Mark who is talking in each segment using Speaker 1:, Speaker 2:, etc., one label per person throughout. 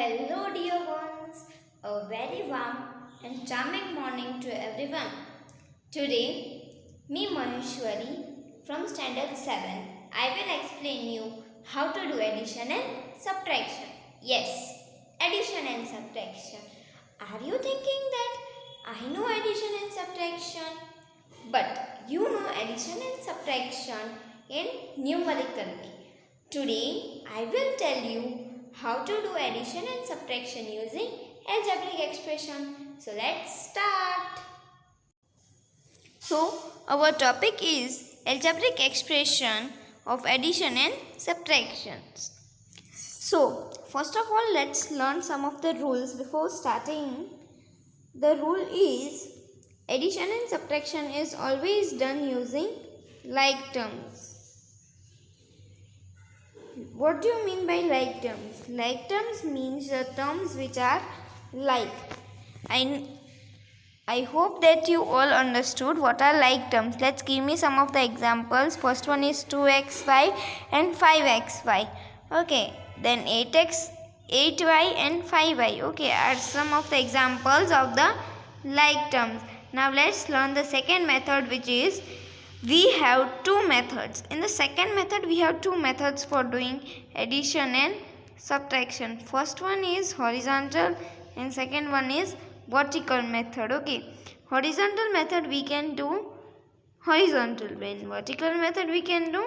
Speaker 1: Hello, dear ones. A very warm and charming morning to everyone. Today, me Maheshwari from Standard 7, I will explain you how to do addition and subtraction. Yes, addition and subtraction. Are you thinking that I know addition and subtraction? But you know addition and subtraction in numerical way. Today, I will tell you how to do addition and subtraction using algebraic expression. So let's start. So our topic is algebraic expression of addition and subtractions. So first of all, let's learn some of the rules before starting. The rule is addition and subtraction is always done using like terms. What do you mean by like terms? Like terms means the terms which are like. I hope that you all understood what are like terms. Let's give me some of the examples. First one is 2xy and 5xy. Okay. Then 8x, 8y and 5y. Okay, are some of the examples of the like terms. Now let's learn the second method, which is we have two methods. In the second method, we have two methods for doing addition and subtraction. First one is horizontal and second one is vertical method. Okay, horizontal method we can do horizontal way. In vertical method we can do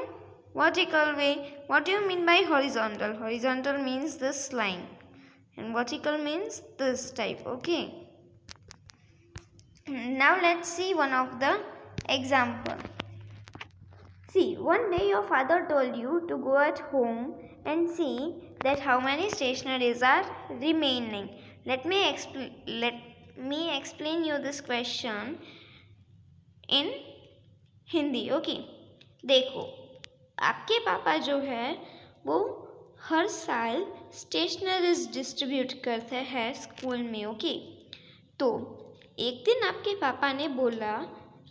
Speaker 1: vertical way. What do you mean by horizontal? Horizontal means this line and vertical means this type. Okay, now let's see one of the example. See, one day your father told you to go at home and see that how many stationaries are remaining. Let me explain you this question in Hindi. Okay, देखो आपके पापा जो है वो हर साल stationeries distribute करते हैं school में. ओके, तो एक दिन आपके पापा ने बोला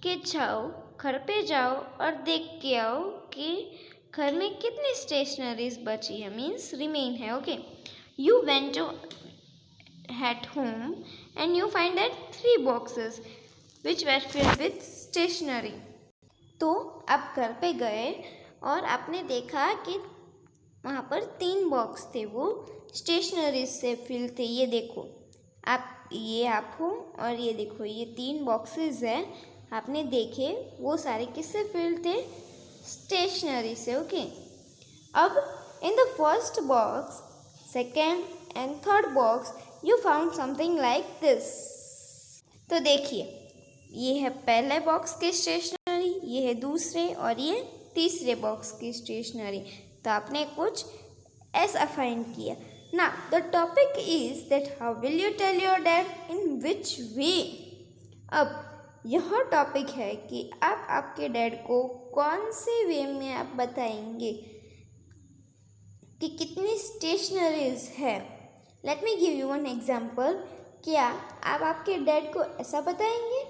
Speaker 1: कि जाओ घर पे जाओ और देख के आओ कि घर में कितनी स्टेशनरीज बची है, मीन्स रिमेन है. Okay, you went to at home and you find that 3 boxes which were filled with stationery. तो आप घर पे गए और आपने देखा कि वहाँ पर 3 बॉक्स थे, वो स्टेशनरी से फिल थे. ये देखो आप हो और ये देखो ये 3 बॉक्सेस है, आपने देखे वो सारे किससे फिल थे? स्टेशनरी से. ओके, अब in the first box, second and third box you found something like this. तो देखिए ये है पहले बॉक्स की स्टेशनरी, ये है दूसरे और ये तीसरे बॉक्स की स्टेशनरी. तो आपने कुछ ऐसा फाइंड किया. Now the topic is that how will you tell your dad in which way. अब यह टॉपिक है कि आप आपके डैड को कौन से वे में आप बताएंगे कि कितनी स्टेशनरीज है. Let me give you one example. क्या आप आपके डैड को ऐसा बताएंगे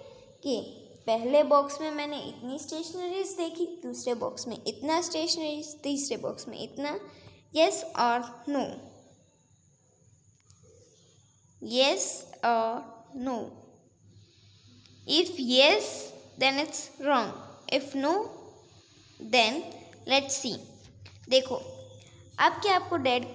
Speaker 1: कि पहले बॉक्स में मैंने इतनी स्टेशनरीज देखी, दूसरे बॉक्स में इतना स्टेशनरीज, तीसरे बॉक्स में इतना. येस और no? Yes or no? If yes, then it's wrong. If no, then let's see. देखो आप क्या आपको डैड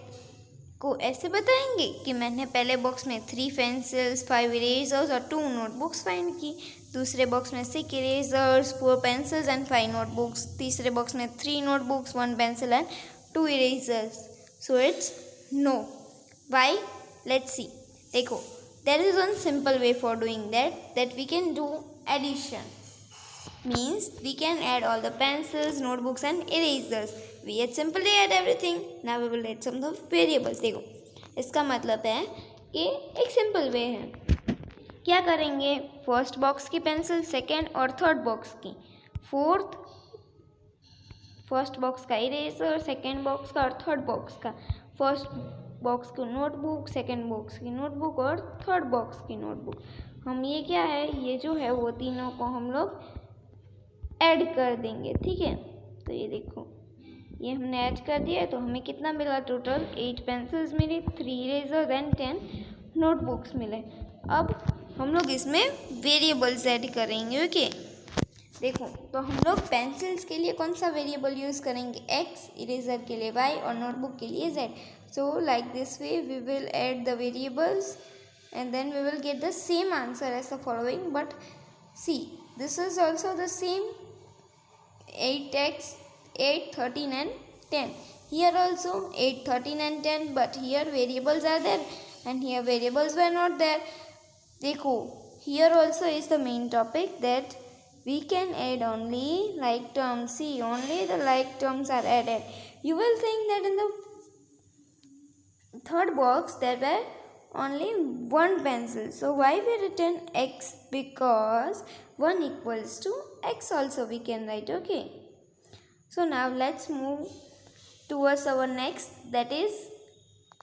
Speaker 1: को ऐसे बताएंगे कि मैंने पहले बॉक्स में 3 पेंसिल्स, 5 इरेजर्स और 2 नोटबुक्स फाइंड की, दूसरे बॉक्स में 6 इरेजर्स, 4 पेंसिल्स एंड 5 नोटबुक्स, तीसरे बॉक्स में 3 notebooks, 1 pencil and 2 erasers. So it's no. Why? Let's see. देखो there is one simple way for doing that we can do addition. Means we can add all the pencils, notebooks and erasers. We had simply add everything. Now we will add some of the variables. देखो इसका मतलब है कि एक simple way है. क्या करेंगे? First box की पेंसिल, सेकेंड और थर्ड बॉक्स की, फोर्थ फर्स्ट बॉक्स का इरेजर, सेकेंड बॉक्स का और थर्ड बॉक्स का, फर्स्ट बॉक्स की नोटबुक, सेकेंड बॉक्स की नोटबुक और थर्ड बॉक्स की नोटबुक. हम ये क्या है, ये जो है वो तीनों को हम लोग ऐड कर देंगे. ठीक है, तो ये देखो ये हमने ऐड कर दिया है, तो हमें कितना मिला टोटल? 8 पेंसिल्स मिली, 3 इरेजर एंड 10 नोटबुक्स मिले। अब हम लोग इसमें वेरिएबल्स ऐड करेंगे। ओके, देखो तो हम लोग पेंसिल्स के लिए कौन सा वेरिएबल यूज़ करेंगे? x, इरेजर के लिए y और नोटबुक के लिए z। So like this way we will add the variables and then we will get the same answer as the following. But see, this is also the same 8x, 8, 13 and 10. Here also 8, 13 and 10, but here variables are there and here variables were not there. देखो, here also is the main topic that we can add only like terms. See, only the like terms are added. You will think that in the third box there were only one pencil. So why we written x? Because 1 equals to x also we can write. Okay, so now let's move towards our next, that is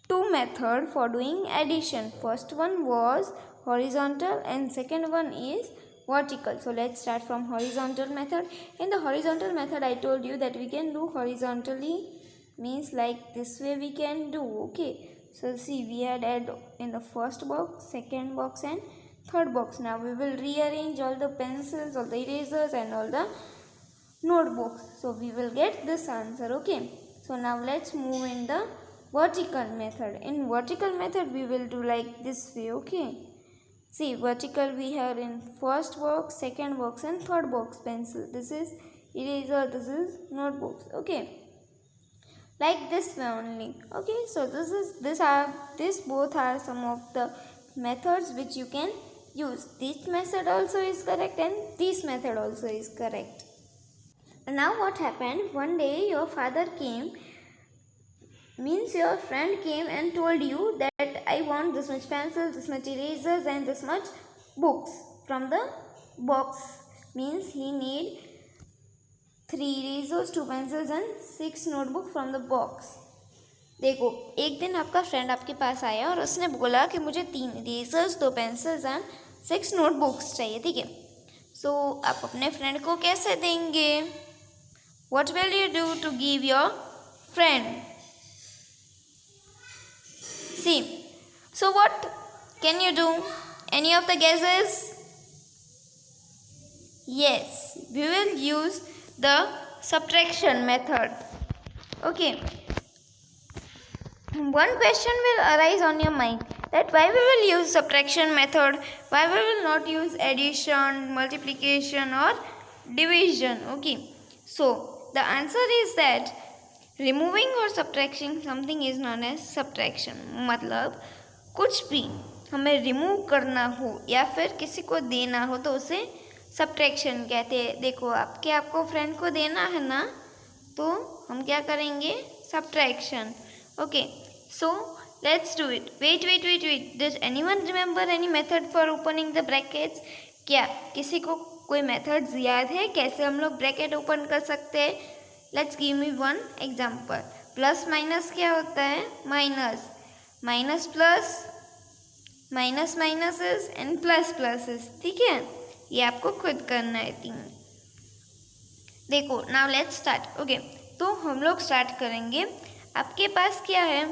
Speaker 1: two method for doing addition. First one was horizontal and second one is vertical. So let's start from horizontal method. In the horizontal method I told you that we can do horizontally, means like this way we can do. Okay, so see, we had add in the first box, second box and third box. Now we will rearrange all the pencils, all the erasers and all the notebooks. So we will get this answer. Okay, so now let's move in the vertical method. In vertical method we will do like this way. Okay, see, vertical we have in first box, second box and third box pencil. This is eraser, this is notebooks. Okay, like this way only. Okay, so this both are some of the methods which you can use. This method also is correct and this method also is correct. Now what happened? One day your father came, means your friend came and told you that I want this much pencils, this much erasers and this much books from the box. Means he need 3 erasers, 2 pencils and 6 notebook from the box. देखो, एक दिन आपका friend आपके पास आया और उसने बोला कि मुझे 3 इरेजर्स, 2 पेंसिल्स एंड 6 नोटबुक्स चाहिए। ठीक है, सो आप अपने फ्रेंड को कैसे देंगे? What will you do to give your friend? See, so what can you do? Any of the guesses? Yes, we will use the subtraction method. Okay, one question will arise on your mind, that why we will use subtraction method, why we will not use addition, multiplication or division. Okay, so the answer is that removing or subtracting something is known as subtraction. मतलब कुछ भी हमें remove करना हो या फिर किसी को देना हो तो उसे सब्ट्रैक्शन कहते हैं। देखो, आपको फ्रेंड को देना है ना, तो हम क्या करेंगे? Subtraction. Okay, so let's do it. Wait, does anyone remember any method for opening the brackets? क्या किसी को कोई मेथड्स याद है कैसे हम लोग ब्रैकेट ओपन कर सकते हैं? Let's give me one example. Plus minus क्या होता है? Minus, minus plus, minus minuses and plus pluses. ठीक है, ये आपको खुद करना है 3। देखो, नाउ लेट्स स्टार्ट। ओके, तो हम लोग स्टार्ट करेंगे। आपके पास क्या है?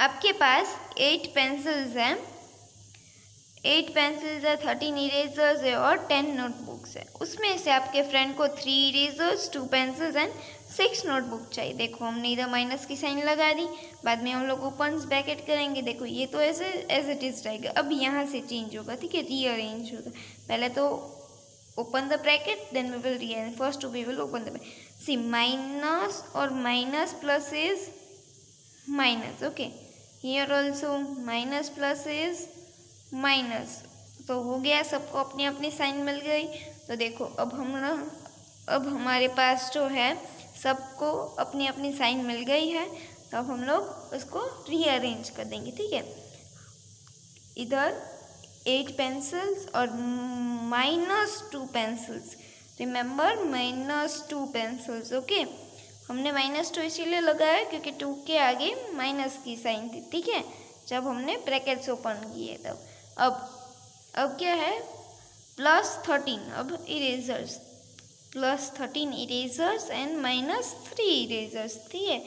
Speaker 1: आपके पास 8 पेंसिल्स हैं, 8 पेंसिल्स है, 13 इरेजर्स है और 10 नोटबुक्स है। उसमें से आपके फ्रेंड को 3 इरेजर्स, 2 पेंसिल्स एंड 6 नोटबुक चाहिए। देखो, हमने इधर माइनस की साइन लगा दी, बाद में हम लोग ओपन ब्रैकेट करेंगे। देखो, ये तो ऐसे एज इट इज रहेगा। अब यहाँ से चेंज होगा। ठीक है, रीअरेंज होगा। पहले तो open the bracket, then we will rearrange. First we will open the bracket. See, minus और minus plus is minus. Okay, here also minus plus is minus. तो हो गया, सबको अपनी अपनी साइन मिल गई। तो देखो, अब हमारे पास जो है सबको अपनी अपनी साइन मिल गई है। तो अब हम लोग उसको रीअरेंज कर देंगे। ठीक है, इधर 8 पेंसिल्स और -2 पेंसिल्स। Remember, -2 pencils. ओके, हमने -2 इसीलिए लगाया क्योंकि 2 के आगे माइनस की साइन थी। ठीक है, जब हमने ब्रैकेट्स ओपन किए तब। अब क्या है? +13। अब erasers, plus 13 erasers and minus 3 erasers, ठीक है।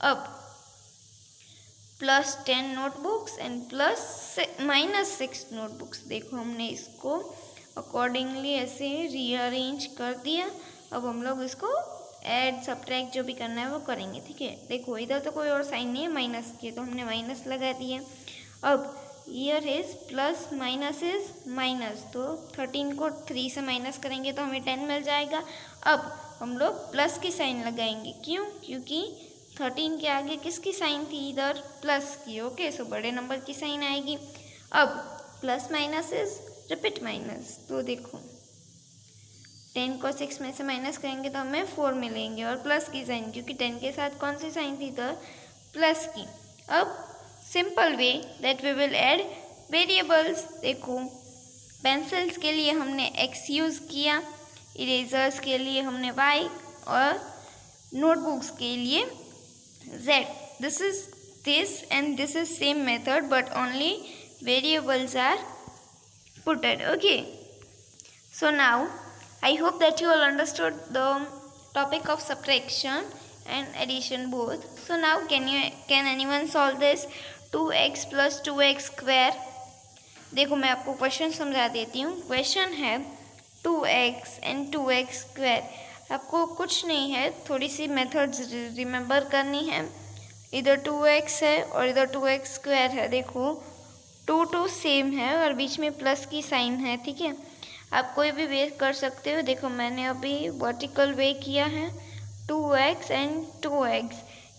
Speaker 1: अब plus 10 notebooks and plus minus 6 notebooks. देखो हमने इसको अकॉर्डिंगली ऐसे रीअरेंज कर दिया। अब हम लोग इसको ऐड सब्ट्रैक्ट जो भी करना है वो करेंगे, ठीक है। देखो इधर तो कोई और साइन नहीं है माइनस के, तो हमने माइनस लगा दिए। अब year is plus minus is minus, तो 13 को 3 से माइनस करेंगे तो हमें 10 मिल जाएगा। अब हम लोग प्लस की साइन लगाएंगे, क्यों? क्योंकि 13 के आगे किसकी साइन थी? इधर प्लस की, ओके। सो बड़े नंबर की साइन आएगी। अब plus minus is repeat minus, तो देखो 10 को 6 में से माइनस करेंगे तो हमें 4 मिलेंगे, और प्लस की साइन, क्योंकि 10 के साथ कौन सी साइन थी? तो प्लस की। अब simple way that we will add variables. देखो पेंसिल्स के लिए हमने x यूज़ किया, इरेजर्स के लिए हमने y, और नोटबुक्स के लिए z. This and this is same method, but only variables are putted, okay. So now I hope that you all understood the topic of subtraction and addition both. So now can anyone solve this 2x plus 2x square? देखो मैं आपको question समझा देती हूँ। Question है 2x and 2x square. आपको कुछ नहीं है, थोड़ी सी मेथड्स रिमेंबर करनी है। इधर 2x है और इधर 2x स्क्वायर है। देखो 2 सेम है और बीच में प्लस की साइन है, ठीक है। आप कोई भी वे कर सकते हो। देखो मैंने अभी वर्टिकल वे किया है 2x एंड 2x,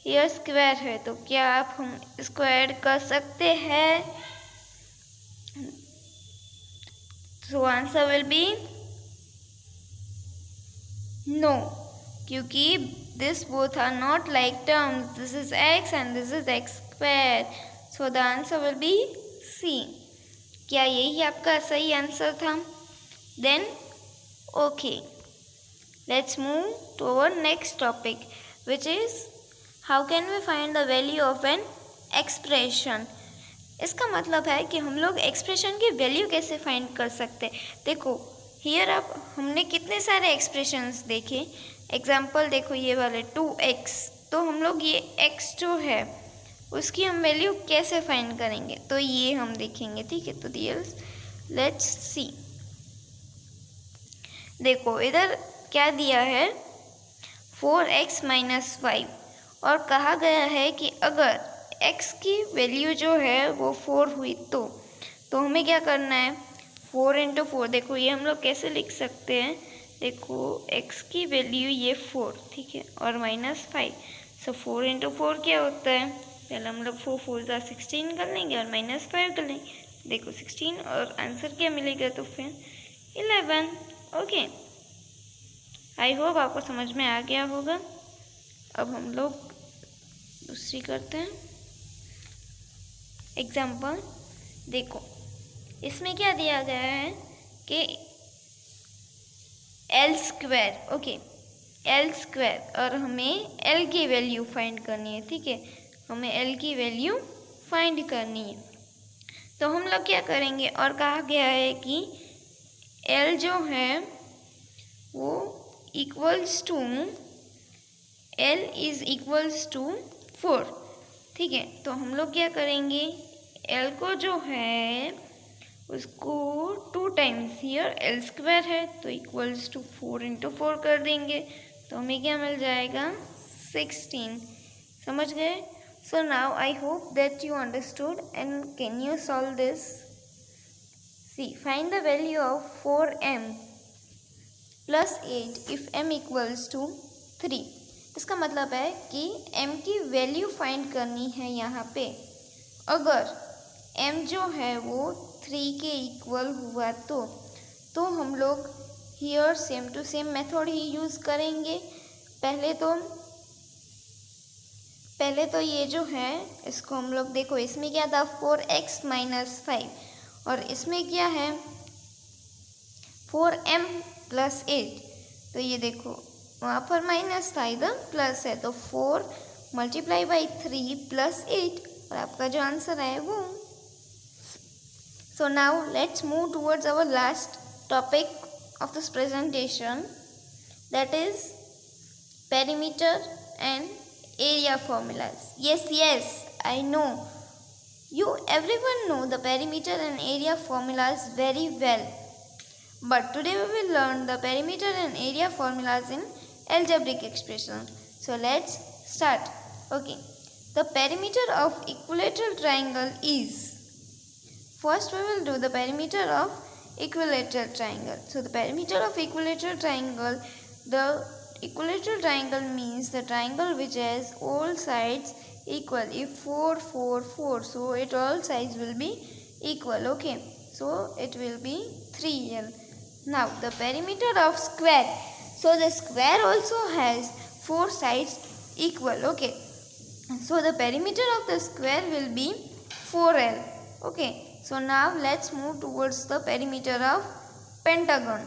Speaker 1: यह स्क्वायर है, तो क्या आप हम इसको ऐड कर सकते हैं? So answer will be no, क्योंकि this both are not like terms. This is x and this is x square. So the answer will be C. क्या यही आपका सही आंसर था? Then okay, let's move to our next topic, which is how can we find the value of an expression. इसका मतलब है कि हम लोग एक्सप्रेशन की वैल्यू कैसे फाइंड कर सकते हैं। देखो हियर आप हमने कितने सारे एक्सप्रेशंस देखे। एग्जांपल देखो ये वाले 2x, तो हम लोग ये x जो है उसकी हम वैल्यू कैसे फाइंड करेंगे, तो ये हम देखेंगे, ठीक है। तो लेट्स सी। देखो इधर क्या दिया है 4x माइनस 5, और कहा गया है कि अगर x की वैल्यू जो है वो 4 हुई तो हमें क्या करना है 4 इंटू 4। देखो ये हम लोग कैसे लिख सकते हैं, देखो x की वैल्यू ये 4, ठीक है, और माइनस 5। सो 4 इंटू 4 क्या होता है, पहले हम लोग 4 4 16 कर लेंगे और माइनस 5 कर लेंगे। देखो 16 और आंसर क्या मिलेगा, तो फिर 11, ओके। आई होप आपको समझ में आ गया होगा। अब हम लोग दूसरी करते हैं एग्जाम्पल। देखो इसमें क्या दिया गया है कि L square, okay, L square, और हमें L की वैल्यू फाइंड करनी है, ठीक है। हमें L की वैल्यू फाइंड करनी है, तो हम लोग क्या करेंगे, और कहा गया है कि L जो है वो equals to L is equals to 4, ठीक है। तो हम लोग क्या करेंगे, L को जो है उसको 2 टाइम्स, हियर L स्क्वायर है तो इक्वल्स टू 4 इंटू 4 कर देंगे, तो हमें क्या मिल जाएगा 16। समझ गए? So now I hope that you understood and can you solve this. See, find the value of 4m plus 8 if m equals to 3। इसका मतलब है कि m की वैल्यू फाइंड करनी है यहाँ पे। अगर m जो है वो 3 के इक्वल हुआ तो हम लोग here same to same method ही यूज़ करेंगे। पहले तो ये जो है इसको हम लोग, देखो इसमें क्या था 4x माइनस 5, और इसमें क्या है 4m प्लस 8। तो ये देखो वहाँ पर माइनस था, इधर प्लस है, तो 4 मल्टीप्लाई बाई 3 प्लस 8, और आपका जो आंसर है वो। So now let's move towards our last topic of this presentation, that is perimeter and area formulas. Yes, I know. You everyone know the perimeter and area formulas very well. But today we will learn the perimeter and area formulas in algebraic expression. So let's start. Okay. The perimeter of equilateral triangle is, first we will do the perimeter of equilateral triangle. So the perimeter of equilateral triangle, the equilateral triangle means the triangle which has all sides equal. If 4, 4, 4, so it all sides will be equal. Okay, so it will be 3L. Now the perimeter of square, so the square also has 4 sides equal. Okay, so the perimeter of the square will be 4L. Okay, so now let's move towards the perimeter of pentagon.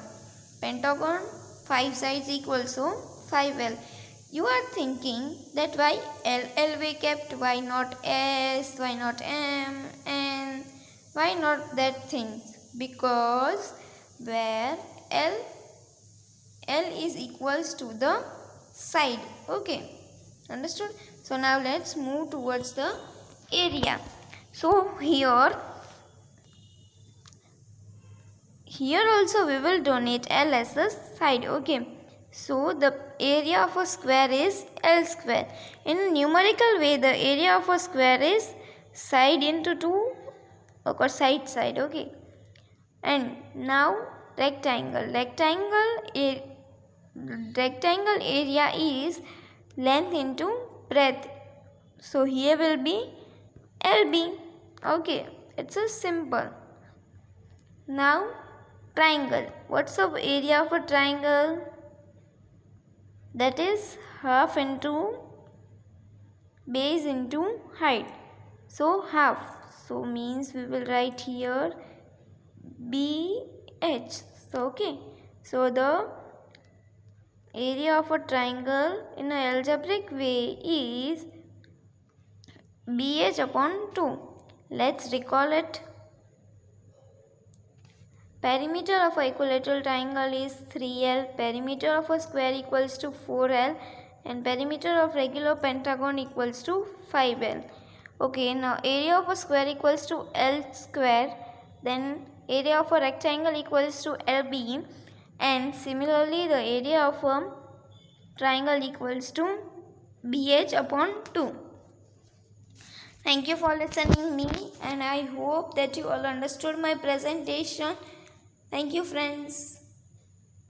Speaker 1: Pentagon 5 sides equal, so 5L. You are thinking that why L we kept, why not S, why not M, N, why not that thing? Because where L is equals to the side. Okay, understood? So now let's move towards the area. So here also we will donate L as the side. Okay, so the area of a square is L square. In a numerical way, the area of a square is side into 2 or side. Okay, and now rectangle area is length into breadth. So here will be LB. Okay, it's a simple. Now triangle. What's the area of a triangle? That is half into base into height. So half. So means we will write here BH. So okay. So the area of a triangle in an algebraic way is BH upon 2. Let's recall it. Perimeter of an equilateral triangle is 3L, perimeter of a square equals to 4L, and perimeter of regular pentagon equals to 5L. Okay, now area of a square equals to L square, then area of a rectangle equals to LB, and similarly the area of a triangle equals to BH upon 2. Thank you for listening me, and I hope that you all understood my presentation. Thank you, friends.